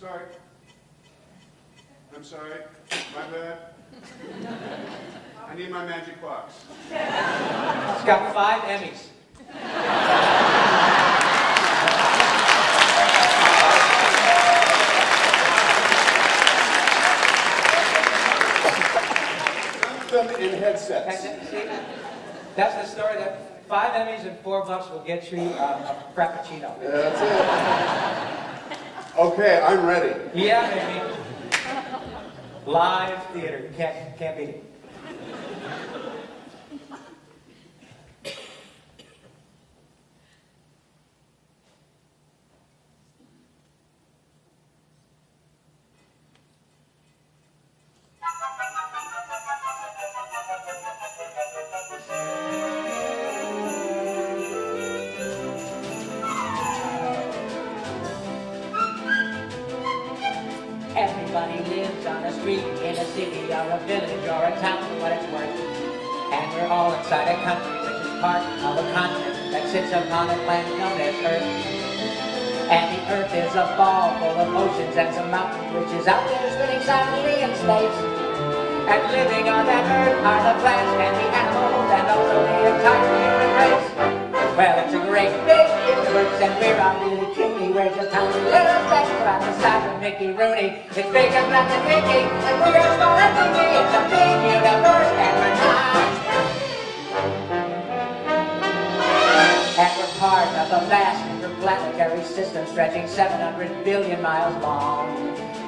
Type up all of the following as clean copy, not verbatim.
Sorry. I'm sorry. My bad. I need my magic box. It's got 5 Emmys. Them in headsets. That's the story. That 5 Emmys and $4 will get you a Frappuccino. Yeah, that's it. Okay, I'm ready. Yeah, baby. Live theater. You can't beat it. Everybody lives on a street, in a city, or a village, or a town for what it's worth. And we're all inside a country which is part of a continent that sits upon a planet known as Earth. And the Earth is a ball full of oceans and some mountains which is out there spinning silently in space. And living on that Earth are the plants and the animals and also the entire human race. Well, it's a great big universe and we're all really puny. We're just tiny little specks around the size of Mickey Rooney. It's big and black and Mickey, and we're small and Mickey. It's a big universe and we're not. And we're part of a vast interplanetary system stretching 700 billion miles long.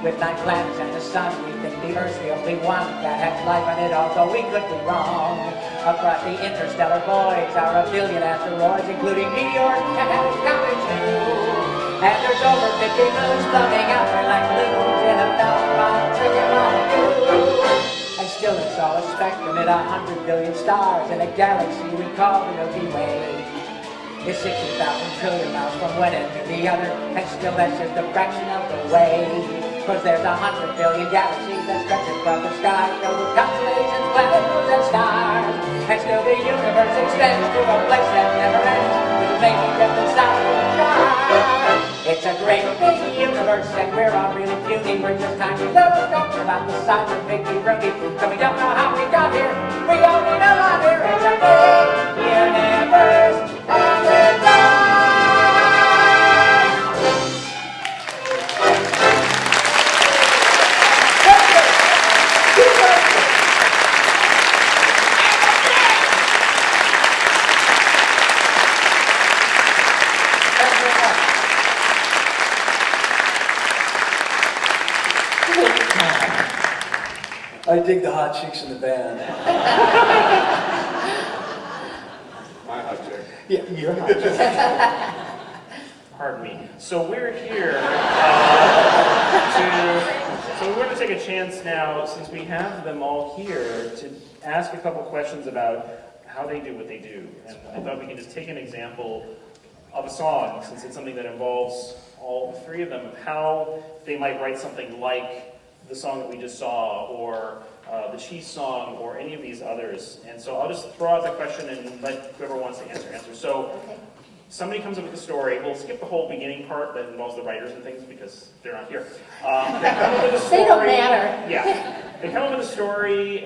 With 9 planets and the sun, we think the Earth's the only one that has life on it, although we could be wrong. Across the interstellar voids are a billion asteroids, including meteors and having counted too. And there's over 50 moons floating out there like balloons in a belt trillion molecules. And still it's all a spectrum in 100 billion stars in a galaxy we call the Milky Way. It's 60,000 trillion miles from one end to the other, and still that's just a fraction of the way. Cause there's 100 billion galaxies that stretch across the sky, filled with constellations, planets, moons, and stars. And still the universe extends to a place that never ends, with maybe different stars of stars. It's a great big universe, and we're all really puny. We're just tiny little specks about the size of Mickey Rooney. So we don't know how we got here, we don't need a lot here. It's a big universe, and we're done. I dig the hot chicks in the band. My hot chick. Yeah, you're hot chick. Pardon me. So we're here so we're going to take a chance now, since we have them all here, to ask a couple questions about how they do what they do. And I thought we could just take an example of a song, since it's something that involves all 3 of them, of how they might write something like the song that we just saw, or the Chiefs song, or any of these others. And so I'll just throw out the question and let whoever wants to answer. So Okay. somebody comes up with a story. We'll skip the whole beginning part that involves the writers and things because they're not here. They come up with a story. They don't matter. Yeah. They come up with a story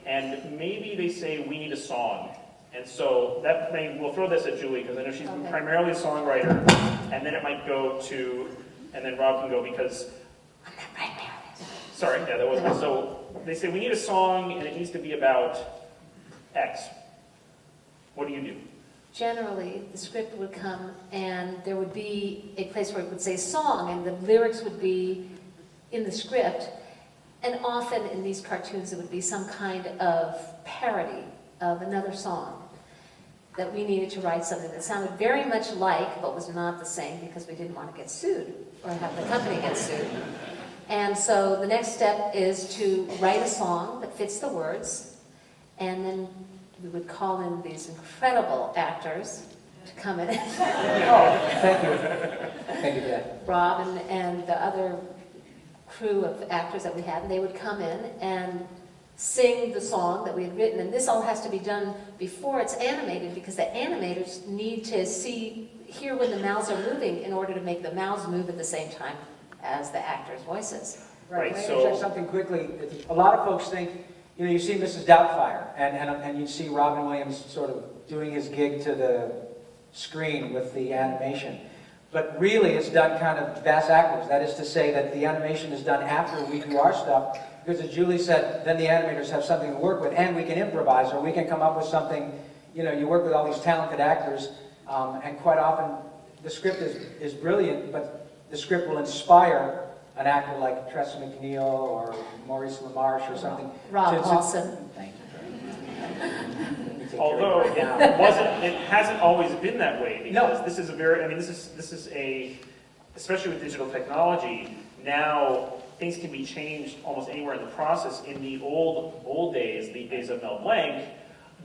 and maybe they say, we need a song. And so we'll throw this at Julie because I know she's primarily a songwriter, and then it might go to, and then Rob can go because, I'm not primarily. sorry, yeah, that was, so they say we need a song and it needs to be about X. What do you do? Generally, the script would come and there would be a place where it would say song and the lyrics would be in the script. And often in these cartoons, it would be some kind of parody of another song that we needed to write something that sounded very much like, but was not the same because we didn't want to get sued or have the company get sued. And so the next step is to write a song that fits the words, and then we would call in these incredible actors to come in. Oh, thank you. Thank you, Dad. Rob and the other crew of actors that we had, and they would come in and sing the song that we had written. And this all has to be done before it's animated because the animators need to see hear when the mouths are moving in order to make the mouths move at the same time as the actors' voices. Right, Can I so- interject something quickly? A lot of folks think, you know, you see Mrs. Doubtfire, and you see Robin Williams sort of doing his gig to the screen with the animation. But really, it's done kind of backwards. That is to say that the animation is done after we do our stuff, because as Julie said, then the animators have something to work with, and we can improvise, or we can come up with something. You know, you work with all these talented actors, and quite often the script is brilliant, but the script will inspire an actor like Tressa McNeil or Maurice LaMarche or something. Rob to- Paulsen. Thank you. Although it hasn't always been that way, because this is a very, I mean, this is a, especially with digital technology, now things can be changed almost anywhere in the process. In the old days, the days of Mel Blanc,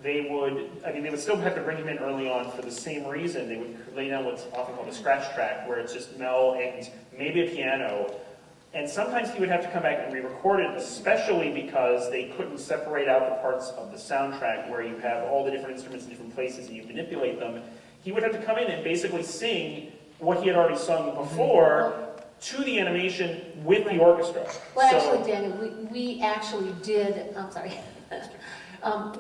they would still have to bring him in early on for the same reason. They would lay down what's often called a scratch track, where it's just Mel and maybe a piano. And sometimes he would have to come back and re-record it, especially because they couldn't separate out the parts of the soundtrack where you have all the different instruments in different places and you manipulate them. He would have to come in and basically sing what he had already sung before to the animation with the orchestra. Well, So- actually, Daniel, we actually did, I'm sorry,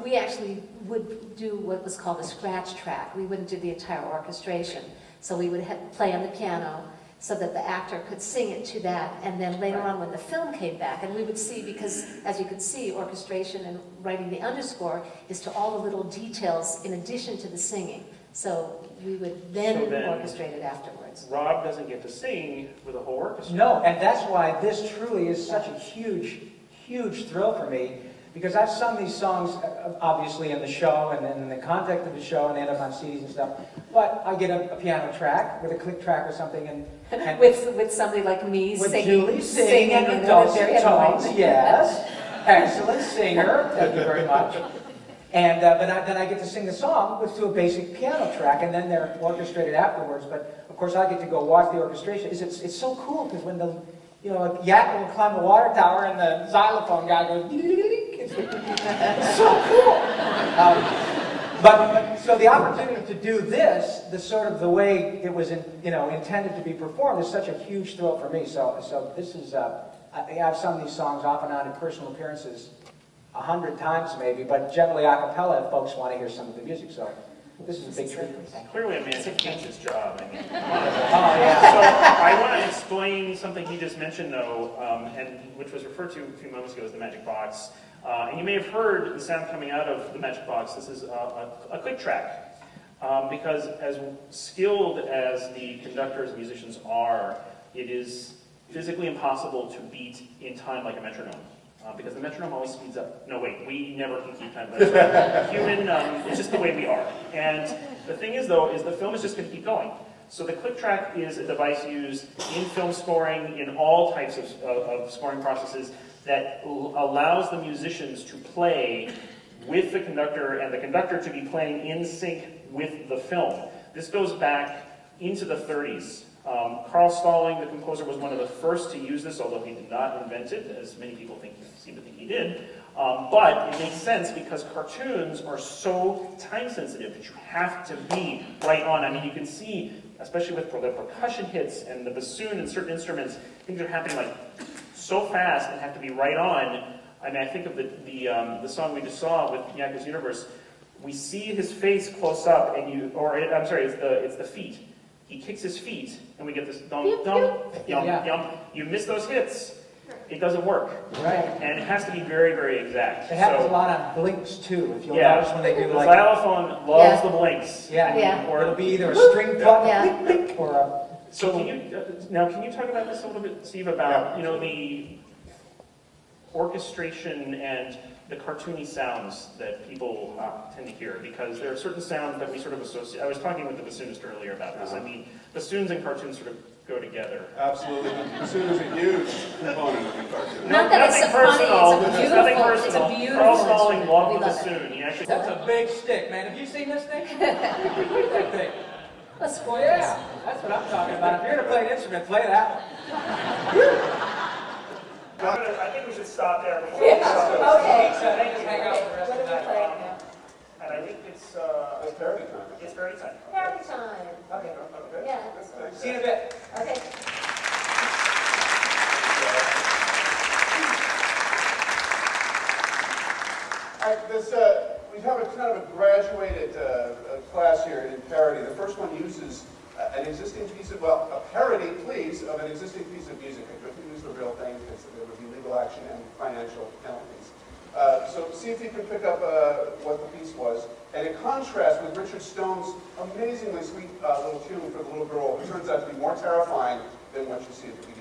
we actually would do what was called a scratch track. We wouldn't do the entire orchestration. So we would play on the piano so that the actor could sing it to that, and then later on when the film came back, and we would see, because as you could see, orchestration and writing the underscore is to all the little details in addition to the singing. So we would then orchestrate it afterwards. Rob doesn't get to sing with a whole orchestra. No, and that's why this truly is such a huge, huge thrill for me, because I've sung these songs, obviously, in the show and in the context of the show, and they end up on CDs and stuff. But I get a piano track with a click track or something, and With somebody like me with singing, Julie singing in in a dulcet very tones, annoying. yes, excellent singer, thank you very much. And then I get to sing the song to a basic piano track, and then they're orchestrated afterwards. But of course, I get to go watch the orchestration. It's so cool because when Yakko will climb the water tower and the xylophone guy goes, it's so cool. But so the opportunity to do this, the way it was intended to be performed, is such a huge thrill for me. So this is I've sung these songs off and on in personal appearances 100 times maybe, but generally a cappella if folks want to hear some of the music. So this is a big treat. Clearly a man who keeps his job. I mean, come on. Oh yeah. So I want to explain something he just mentioned, though, and which was referred to a few moments ago as the magic box. And you may have heard the sound coming out of the magic box. This is a click track. Because as skilled as the conductors and musicians are, it is physically impossible to beat in time like a metronome. Because the metronome always speeds up. No, wait, we never can keep time. That's human, it's just the way we are. And the thing is, though, is the film is just going to keep going. So the click track is a device used in film scoring, in all types of scoring processes, that allows the musicians to play with the conductor, and the conductor to be playing in sync with the film. This goes back into the 30s. Carl Stalling, the composer, was one of the first to use this, although he did not invent it, as many people seem to think he did. But it makes sense because cartoons are so time-sensitive that you have to be right on. I mean, you can see, especially with the percussion hits and the bassoon and certain instruments, things are happening like so fast and have to be right on. I mean, I think of the song we just saw with Yakko's Universe. We see his face close up, and it's the feet. He kicks his feet, and we get this dum dum yum yum. You miss those hits, it doesn't work. Right. And it has to be very, very exact. It happens a lot on blinks too. If you'll Yeah. notice when they do The like xylophone loves the blinks. Yeah. or it'll be either a string pluck Yeah. or a. So can you talk about this a little bit, Steve, about the orchestration and the cartoony sounds that people tend to hear, because there are certain sounds that we sort of associate. I was talking with the bassoonist earlier about this. I mean, bassoons and cartoons sort of go together. Absolutely. Bassoon is a huge component of the cartoon. Not that it's Nothing so funny, personal. it's a There's nothing beautiful, it's a personal. beautiful Carl Stalling instrument. loved We the love it. bassoon. He actually. That's a big stick, man. Have you seen this thing? That thing. That's gorgeous. Yeah, that's what I'm talking about. If you're gonna play an instrument, play that one. I think we should stop there. Okay. So they just hang out for the rest of the night. And I think it's parody time. it's parody time. Party time. Okay. Okay. Yeah. Thanks. See you in a bit. Okay. All right, we have a kind of a graduated class here in parody. The first one uses an existing piece of, well, a parody, please, of an existing piece of music. I couldn't use the real thing because there would be legal action and financial penalties. So see if you can pick up what the piece was. And in contrast with Richard Stone's amazingly sweet little tune for the little girl, who turns out to be more terrifying than what you see at the beginning.